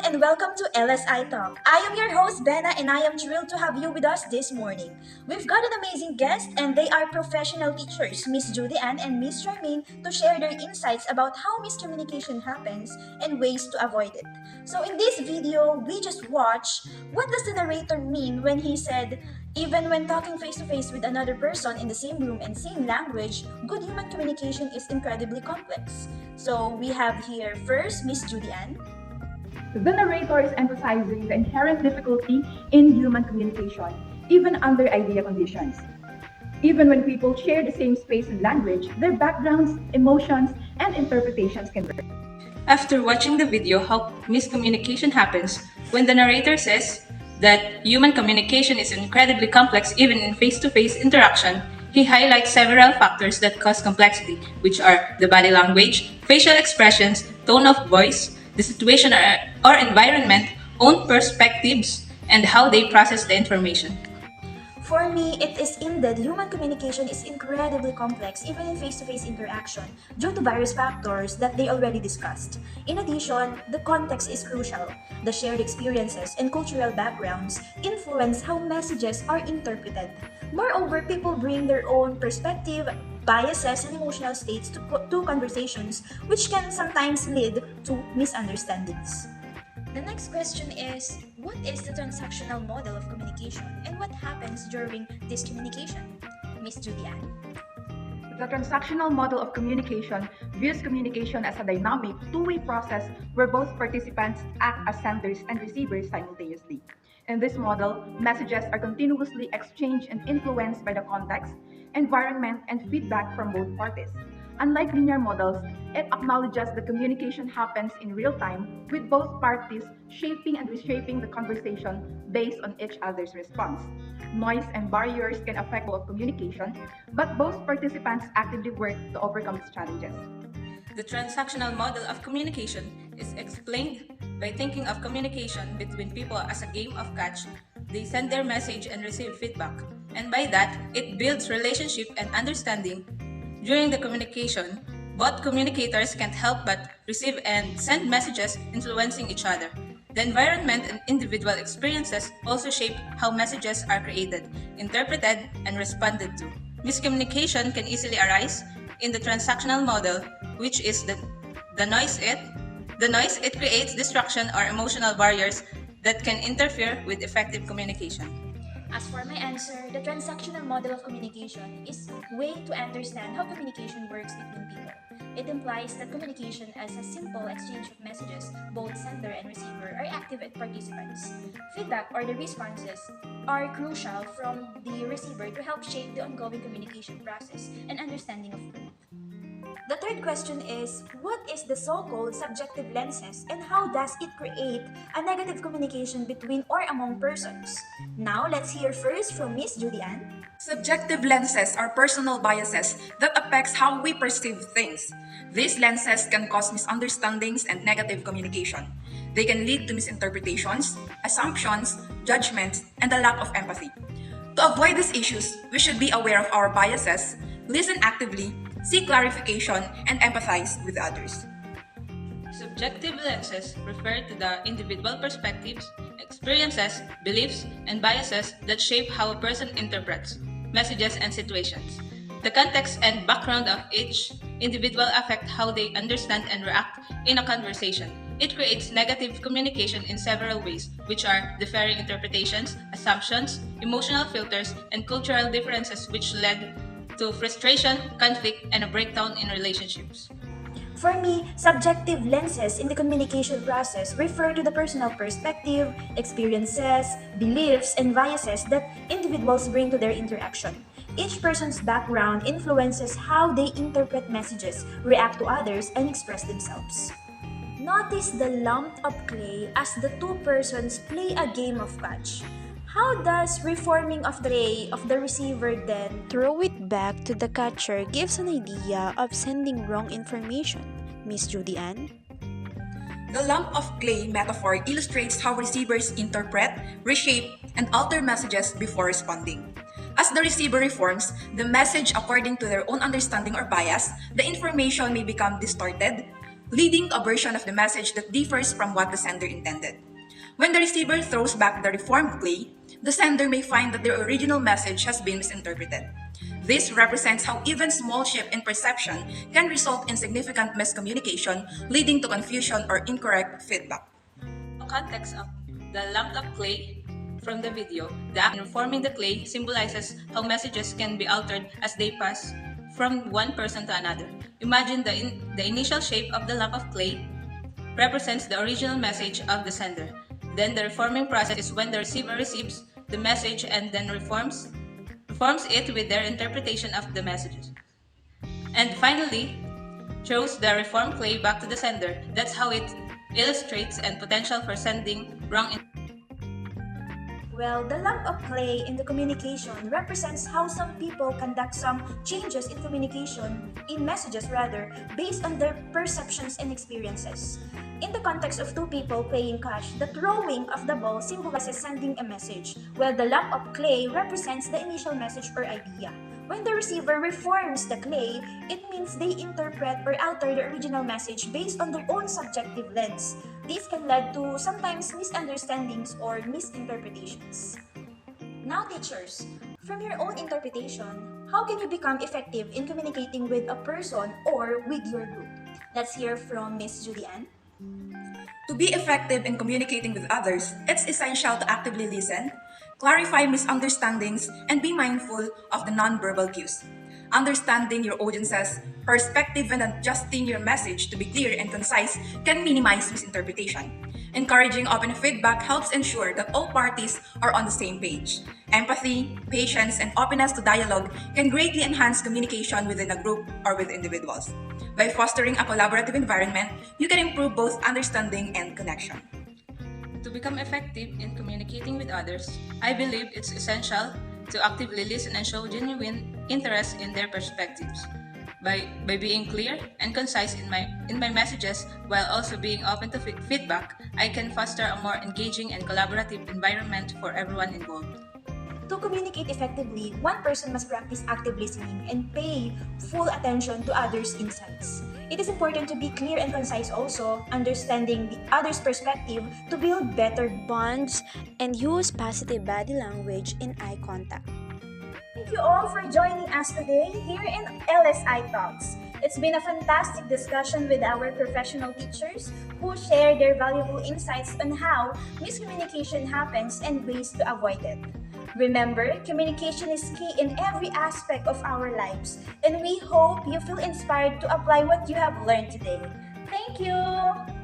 and welcome to LSI Talk. I am your host, Benna, and I am thrilled to have you with us this morning. We've got an amazing guest, and they are professional teachers, Miss Judy Ann and Miss Charmaine, to share their insights about how miscommunication happens and ways to avoid it. So, in this video, we just watch what does the narrator mean when he said, even when talking face to face with another person in the same room and same language, good human communication is incredibly complex. So, we have here first Miss Judy Ann. The narrator is emphasizing the inherent difficulty in human communication, even under ideal conditions. Even when people share the same space and language, their backgrounds, emotions, and interpretations can vary. After watching the video how miscommunication happens, when the narrator says that human communication is incredibly complex even in face-to-face interaction, he highlights several factors that cause complexity, which are the body language, facial expressions, tone of voice, the situation or environment, own perspectives, and how they process the information. For me, it is indeed human communication is incredibly complex even in face-to-face interaction due to various factors that they already discussed. In addition, the context is crucial. The shared experiences and cultural backgrounds influence how messages are interpreted. Moreover, people bring their own perspective, biases, and emotional states to conversations, which can sometimes lead to misunderstandings. The next question is, what is the transactional model of communication and what happens during this communication? Miss Julianne. The transactional model of communication views communication as a dynamic, two-way process where both participants act as senders and receivers simultaneously. In this model, messages are continuously exchanged and influenced by the context, environment, and feedback from both parties. Unlike linear models, it acknowledges that communication happens in real time with both parties shaping and reshaping the conversation based on each other's response. Noise and barriers can affect the flow of communication, but both participants actively work to overcome these challenges. The transactional model of communication is explained by thinking of communication between people as a game of catch. They send their message and receive feedback, and by that, it builds relationship and understanding. During the communication, both communicators can't help but receive and send messages influencing each other. The environment and individual experiences also shape how messages are created, interpreted, and responded to. Miscommunication can easily arise in the transactional model, which is the noise it creates distraction or emotional barriers that can interfere with effective communication. As for my answer, the transactional model of communication is a way to understand how communication works between people. It implies that communication as a simple exchange of messages, both sender and receiver are active participants. Feedback or the responses are crucial from the receiver to help shape the ongoing communication process and understanding of both. The third question is, what is the so-called subjective lenses and how does it create a negative communication between or among persons? Now, let's hear first from Miss Julianne. Subjective lenses are personal biases that affects how we perceive things. These lenses can cause misunderstandings and negative communication. They can lead to misinterpretations, assumptions, judgments, and a lack of empathy. To avoid these issues, we should be aware of our biases, listen actively, seek clarification, and empathize with others. Subjective lenses refer to the individual perspectives, experiences, beliefs, and biases that shape how a person interprets messages and situations. The context and background of each individual affect how they understand and react in a conversation. It creates negative communication in several ways, which are differing interpretations, assumptions, emotional filters, and cultural differences which led to frustration, conflict, and a breakdown in relationships. For me, subjective lenses in the communication process refer to the personal perspective, experiences, beliefs, and biases that individuals bring to their interaction. Each person's background influences how they interpret messages, react to others, and express themselves. Notice the lump of clay as the two persons play a game of catch. How does reforming of the ray of the receiver then throw it back to the catcher gives an idea of sending wrong information? Miss Judy Ann? The lump of clay metaphor illustrates how receivers interpret, reshape, and alter messages before responding. As the receiver reforms the message according to their own understanding or bias, the information may become distorted, leading to a version of the message that differs from what the sender intended. When the receiver throws back the reformed clay, the sender may find that their original message has been misinterpreted. This represents how even small shift in perception can result in significant miscommunication, leading to confusion or incorrect feedback. The context of the lump of clay from the video, the act in reforming the clay symbolizes how messages can be altered as they pass from one person to another. Imagine the initial shape of the lump of clay represents the original message of the sender. Then the reforming process is when the receiver receives the message and then reforms it with their interpretation of the messages. And finally, throws the reformed clay back to the sender. That's how it illustrates and potential for sending wrong Well, the lump of clay in the communication represents how some people conduct some changes in communication, in messages rather, based on their perceptions and experiences. In the context of two people playing catch, the throwing of the ball symbolizes sending a message, while the lump of clay represents the initial message or idea. When the receiver reforms the clay, it means they interpret or alter the original message based on their own subjective lens. This can lead to sometimes misunderstandings or misinterpretations. Now, teachers, from your own interpretation, how can you become effective in communicating with a person or with your group? Let's hear from Miss Julianne. To be effective in communicating with others, it's essential to actively listen, clarify misunderstandings, and be mindful of the nonverbal cues. Understanding your audience's perspective and adjusting your message to be clear and concise can minimize misinterpretation. Encouraging open feedback helps ensure that all parties are on the same page. Empathy, patience, and openness to dialogue can greatly enhance communication within a group or with individuals. By fostering a collaborative environment, you can improve both understanding and connection. To become effective in communicating with others, I believe it's essential to actively listen and show genuine interest in their perspectives. By being clear and concise in my messages while also being open to feedback, I can foster a more engaging and collaborative environment for everyone involved. To communicate effectively, one person must practice active listening and pay full attention to others' insights. It is important to be clear and concise also, understanding the other's perspective to build better bonds, and use positive body language in eye contact. Thank you all for joining us today here in LSI Talks. It's been a fantastic discussion with our professional teachers who share their valuable insights on how miscommunication happens and ways to avoid it. Remember, communication is key in every aspect of our lives, and we hope you feel inspired to apply what you have learned today. Thank you!